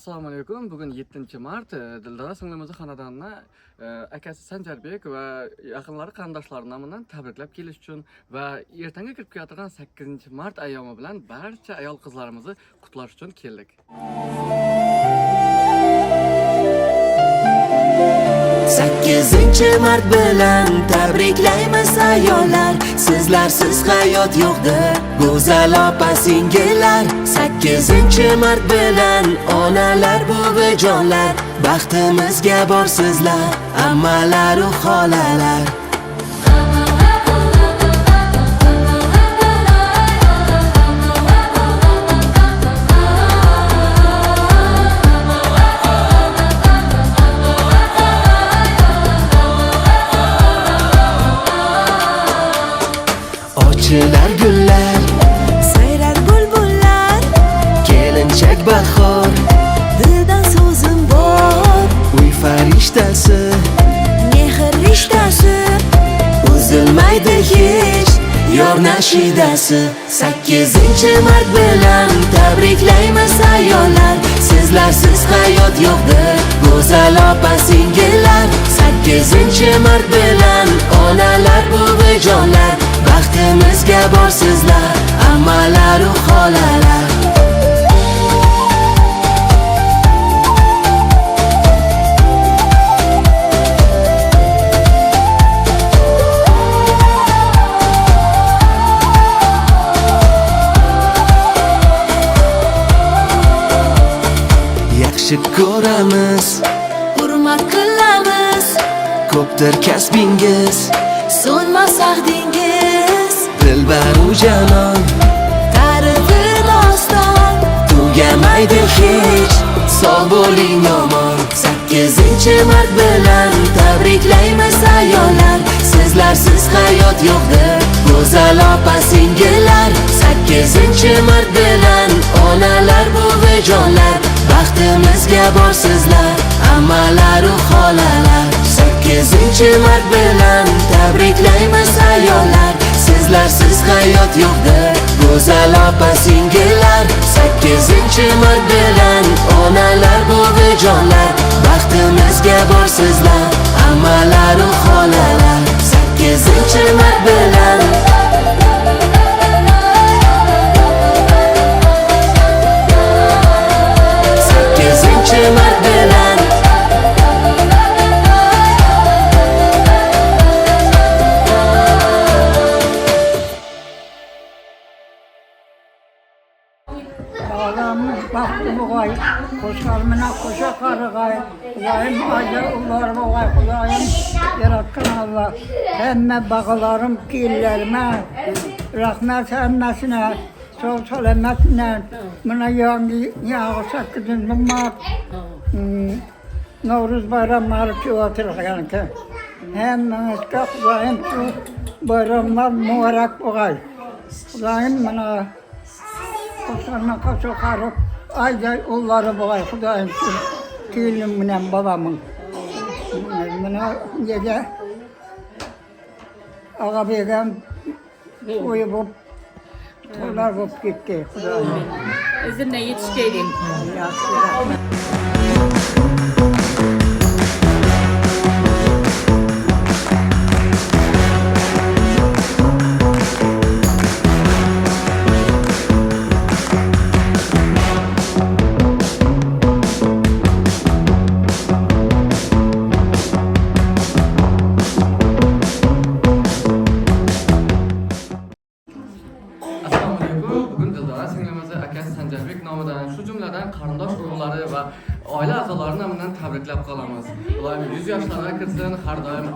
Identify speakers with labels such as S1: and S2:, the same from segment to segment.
S1: Assalomu alaykum. Bugun 7-mart Dildora singlimizni xonadonini akasi Sanjarbek va yaqinlari qarindoshlari nomidan tabriklab kelish uchun va ertangi kirib kelayotgan 8-mart ayyomi bilan barcha ayol qizlarimizni qutlash uchun keldik.
S2: 8-mart bilan tabriklaymiz ayollar. Sizlarsiz hayot yo'qdir go'zal opa singillar. 8-mart bilan onalar buvijonlar, baxtimizga borsizlar ammalar u xolalar. Ochilar gullar,
S3: sayrar bulbullar,
S2: kelinchak bahor,
S3: dildan so'zim bor,
S2: uy farishtasi,
S3: mehr rishtasi,
S2: uzilmaydi hech yor nashidasi. 8-mart bilan tabriklaymiz ayollar. Sizlarsiz hayot yo'qdir go'zal opa singillar. 8-mart bilan onalar buvijonlar, baxtimizga borsizlar ammalar u xolalar. Yaxshi ko'ramiz,
S3: hurmat qilamiz,
S2: ko'pdir kasbingiz,
S3: so'nmas ahdingiz,
S2: dilbaru janon,
S3: tarifi doston,
S2: tugamaydi hech, sog' bo'ling omon. 8-mart bilan tabriklaymiz ayollar. Sizlarsiz hayot yo'qdir go'zal opa singillar. 8-mart bilan onalar buvijonlar, baxtimizga borsizlar ammalar u xolalar. 8-mart bilan tabriklaymiz ayollar. Sizlarsiz hayot yo'qdir go'zal opa singillar. 8-mart bilan onalar buvijonlar, baxtimizga borsizlar ammalar u xolalar. 8-mart bilan mart bilan
S4: Ağam baktı bu gay, koşarmına koşa karıgay, Kudayım acı ular bu gay, Kudayım yaratkın Allah. Hemme bağlarım killerime, rahmet emmesine, sol selametine, buna yağı 8-mart, Novruz bayramları çoğaltırken ki, hemmemizde Kudayım şu bayramlar mübarek bu gay. Kudayım bana koşarına koşa karıp, ayday onları boğay Kudayım şu tüylümle babamın. Bana gece ağa beygem uyup, onlar bulup gitti Kudayım.
S5: Özünle yetişkeydin.
S4: Yaxşı, rahmet.
S1: Assalomu alaykum. Bugun Dildora singlimizni akasi Sanjarbek nomidan, shu jumladan qarindosh urug'lari va oila a'zolari nomidan tabriklab qolamiz. Ularning 100 yoshlarga kirsin, har doim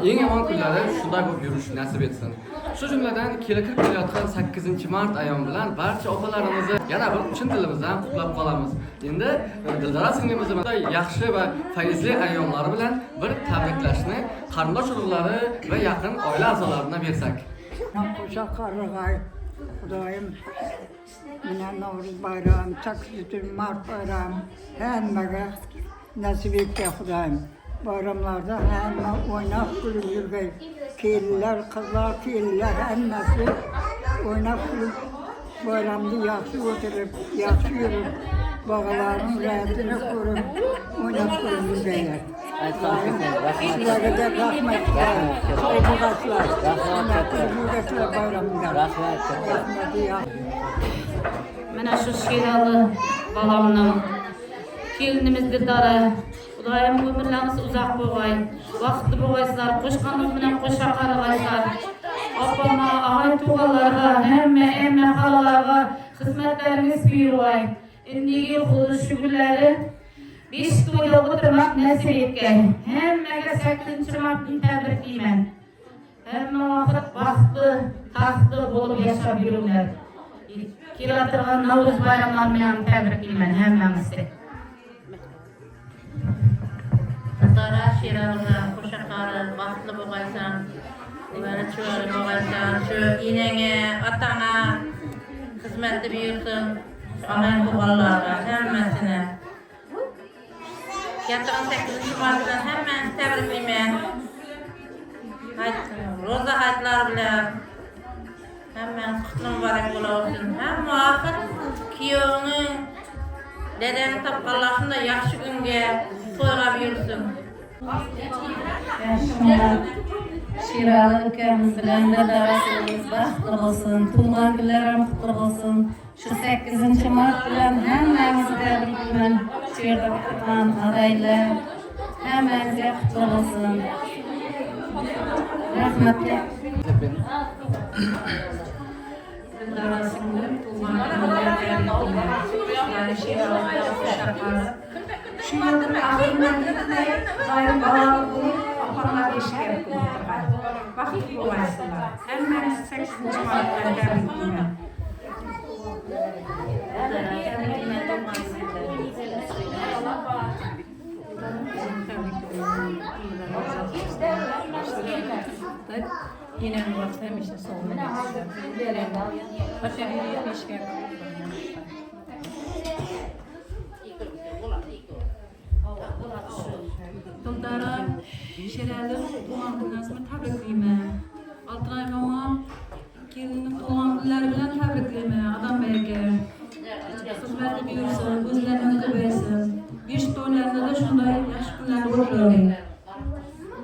S1: eng yomon kunlari shunday bo'lib yurish nasib etsin. Shu jumladan kirib kelayotgan 8-mart ayyomi bilan barcha opalarimizni yana bir chin dilimizdan qutlab qolamiz. Endi Dildora singlimizni yaxshi va fayzli ayyomlari bilan bir tabriklashni qarindosh urug'lari va yaqin oila a'zolaridan bersak.
S4: Koşa karıgay, Kudayım yine Novruz bayram, 8-mart bayram, hemmege nasip etti Kudayım. Bayramlarda hemme oynap gülüp yürgey, kelliler, kızlar, kelliler, hemmesi oynap gülüp bayramda yaxşı oturup, yaxşı yürüp, Bağların rahatını kurup, oynap kurulur beyler. Sizlere de rahmetler, saygılar, rahmetler bayramında. Rahmet ya.
S5: Mana şu şiralı balamның kelinimiz Dildara. Xudoyim ömürleriniz uzak bo'lg'ay. Vaqtli bo'lgaysizlar, qo'shqaningiz bilan qo'sha qarag'aysizlar. Opama, og'ay tug'alarga, hamma xalalarga xizmatlaringiz buyurg'ay. Endigi qilish kunlari 5 to'yda o'tirmoq nasib etgay. Hammaga 8-martni tabriklayman. Hamma vaqt baxtli, taxtli bo'lib yashab yuringlar. Kelaturgan Navro'z bayramlarini bilan tabriklayman hammamizni.
S6: Dara şiralıga koşakarı baxtlı boğaysan, divana çuvalı boğaysan, şu inenge, atana hizmetli büyürsün, şu anayın boğalarına, hemmesine. Yatırın 8. Mart'tan hemen tebrikliyim. Roza hayatlar bile hemen kutlu mübarek olsun. Hem muafık kiyovunun dedeni tapqallaşında yaxşı günge toyga buyursun.
S7: Şiralı ülkemiz bilen de davetimiz baxtlı olsun, tuğlan günlerim kutlu olsun. Şu 8. Mart bilen hemmemizi tebriklayman. Şurada oturan adaylar hemmemize kutlu olsun. Rahmetli.
S6: Dara singlim tuğlan günlerim tebriklayman. Yani Şiralı'da koşakarı. Şu yılın ahırından gitmey, gayrı bağlı bulup, apanlar işler kılırlar. Vakit olaysınlar. Hemen 8. Mart'tan tebrikliyim.
S5: Yine bir vakit demiştim sonunda. Başarılı bir işler.
S8: Dildara şirali tuğan gününüzü tabriklayman. Altınay mama kelinin tuğan günleri bilen tabriklayman. Adam beyge. Hizmetli buyursun, özlerini ko'paysin. 5 to'ylarida da shunday yaxshi kunlar o'tkaziling.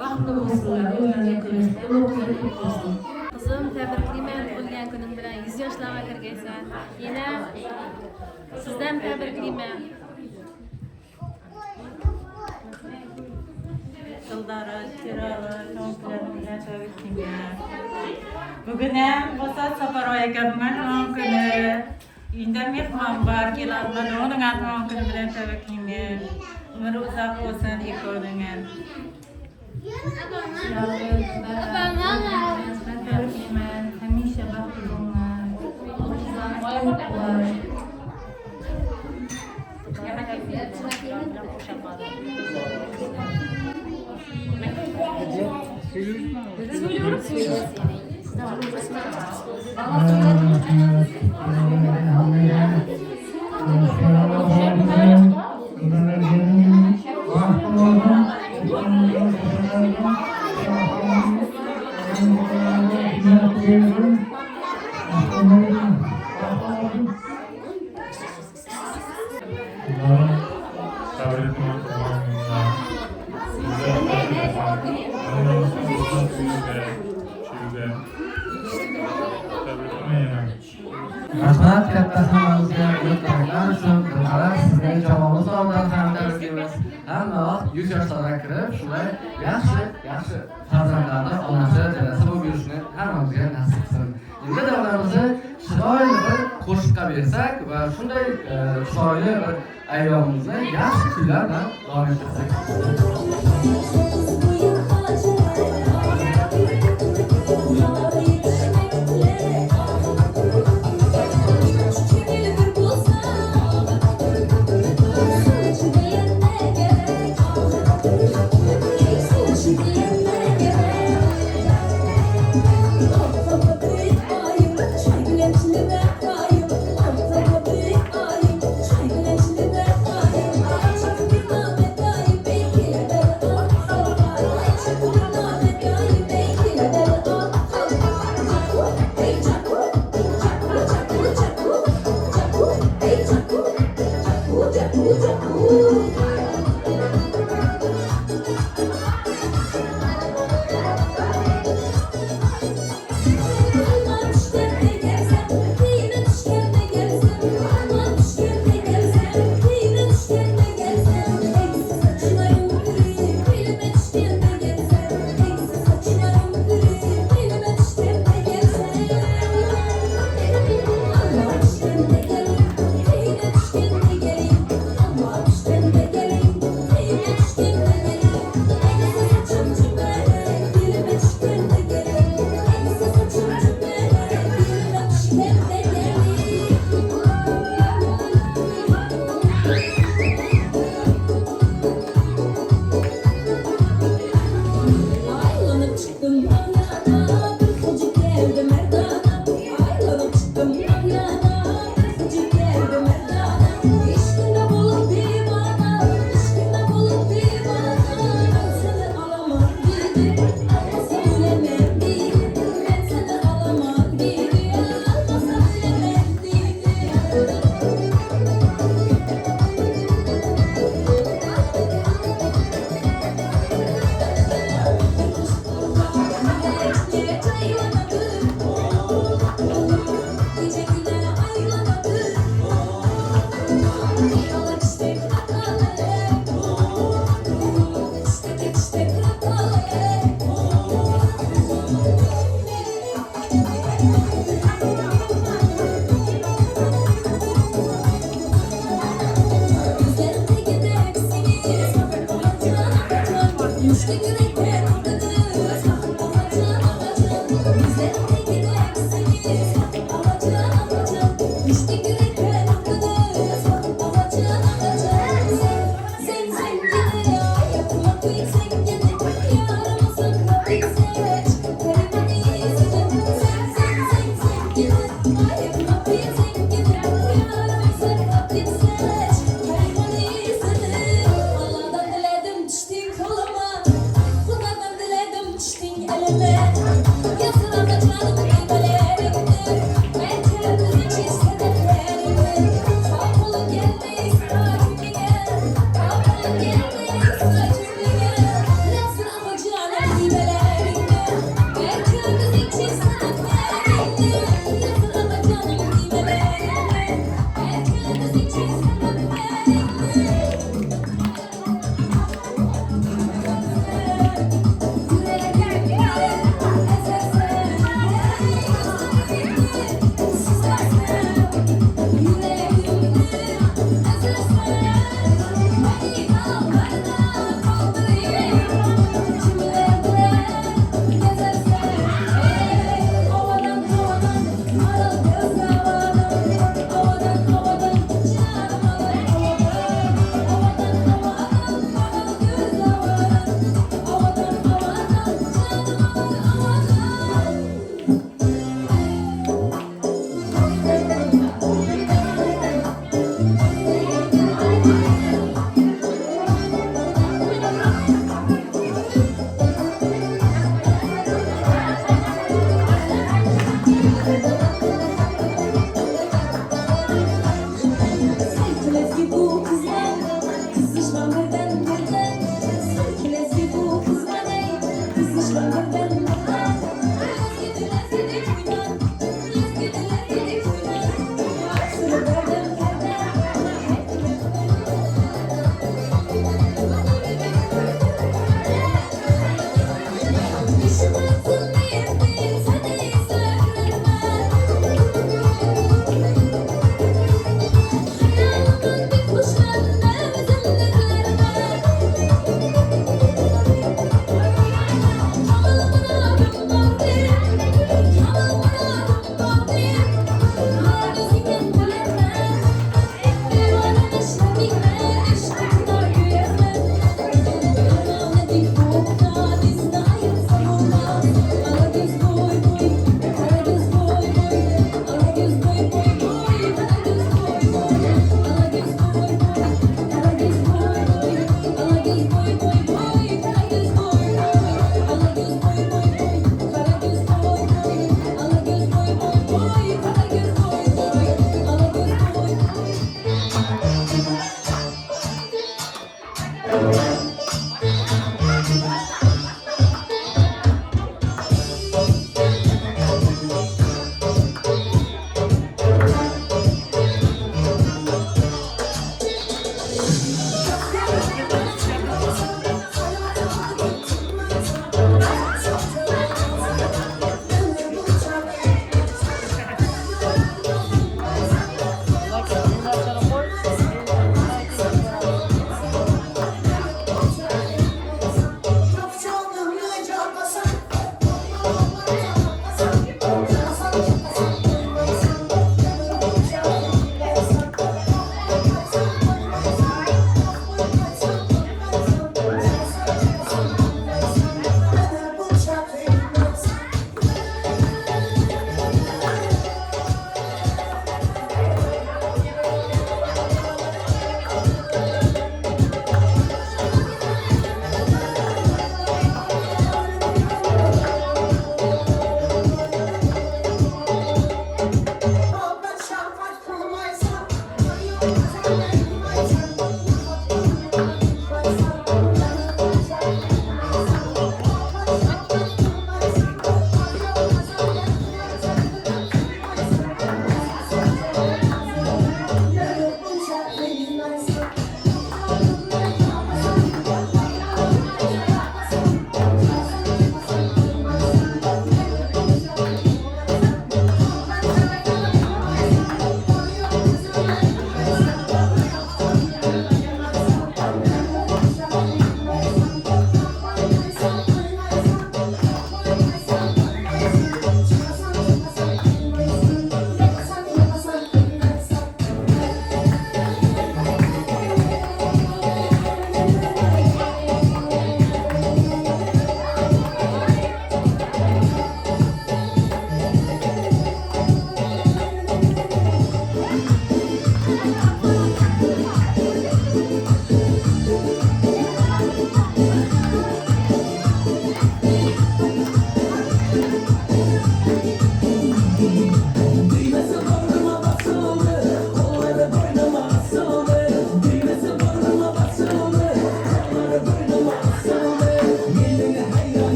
S8: Baxtli bo'lsinlar, o'zlarini ko'rsin, ulug'lik bo'lsin.
S9: Kızım tebriklayman tug'ilgan kuning bilan 100 yoshlarga kirgaysan. Yana sizdan tebriklayman.
S6: Dildara şiralı şonklarımla tebrikliyim. Bugün hem Bosat Saparoy akamın doğum günü. Inde mehman var kelanma onun doğum günü bilen tebrikliyim. Ömrü uzak olsun iyi koruduğun.
S7: Hamisha baxtli bo'linglar.
S1: Rahmat katta hammamizga o'tganlar uchun Dildara sizni jamoamiz nomidan ham tabriklaymiz. Hamma vaqt 100 yoshlarga kirib, shunday yaxshi farzandlarni onasi, dadasi bo'lib yurishni hammamizga nasib qilsin. Endi davlarimizni chiroyli bir qo'shiqqa bersak va shunday chiroyli bir ayyomimizni yaxshi kuylar bilan davom ettirsak.
S2: Thank you.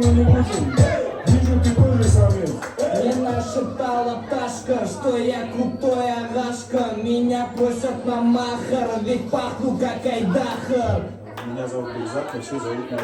S10: Не нашептала пташка, что я крутой агашка. Меня просят на махар, ведь пахну как айдахар.
S11: Меня зовут Бекзат, а все зовут меня.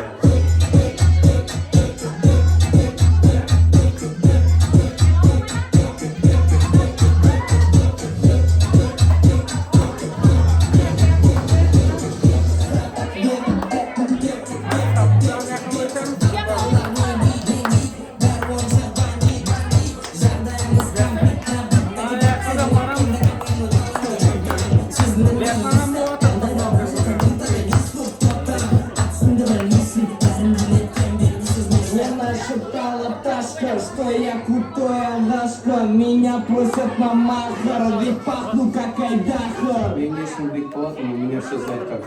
S10: Не нашептала пташка, что я крутой агашка. Меня просят на махар, ведь пахну как айдахар.
S1: Benim ismim Bekpolat, меня все знают как.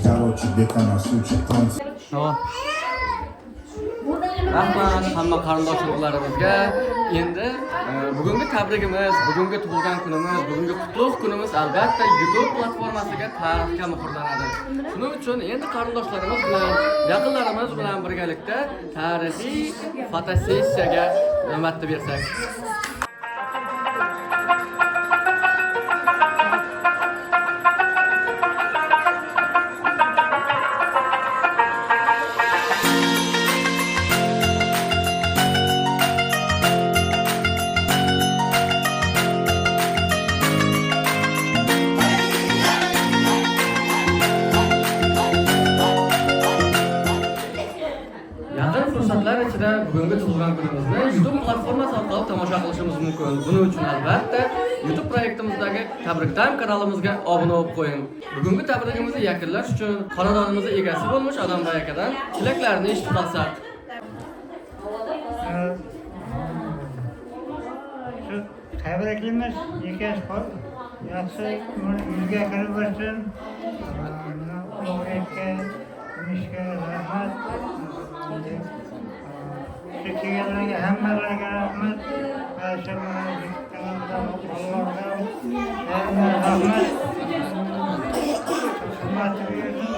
S11: Короче, где-то на случай танца.
S1: Rahmat hamma qarindoshlarımizga. Endi bugungi tabrigimiz, bugungi tug'ilgan kunimiz, bugungi qutlug' kunimiz albatta YouTube platformasiga tarixga muhrlanadi. Shuning uchun endi qarindoshlarimiz bilan, yaqinlarimiz bilan birgalikda tarixiy fotosessiyaga navbatni bersak. Yaqin fursatlar ichida bugungi tug'ilgan kunimizni YouTube platformasi orqali tomosha qilishimiz mumkin. Buning uchun albatta YouTube proyektimizdagi Tabrikdam kanalimizga obuna bo'lib qo'ying. Bugungi tabrigimizni yakunlash uchun xonadonimizning egasi bo'lmuş Odambay akadan tilaklarini eshitib olsak.
S12: Tabriklaymiz, ekas yaxshi uyga kirib bo'lsin. O'g'liga, mishga rahmat. Kelganlarga hammalarga rahmat. Allohdan rahmat. Xizmat bersin.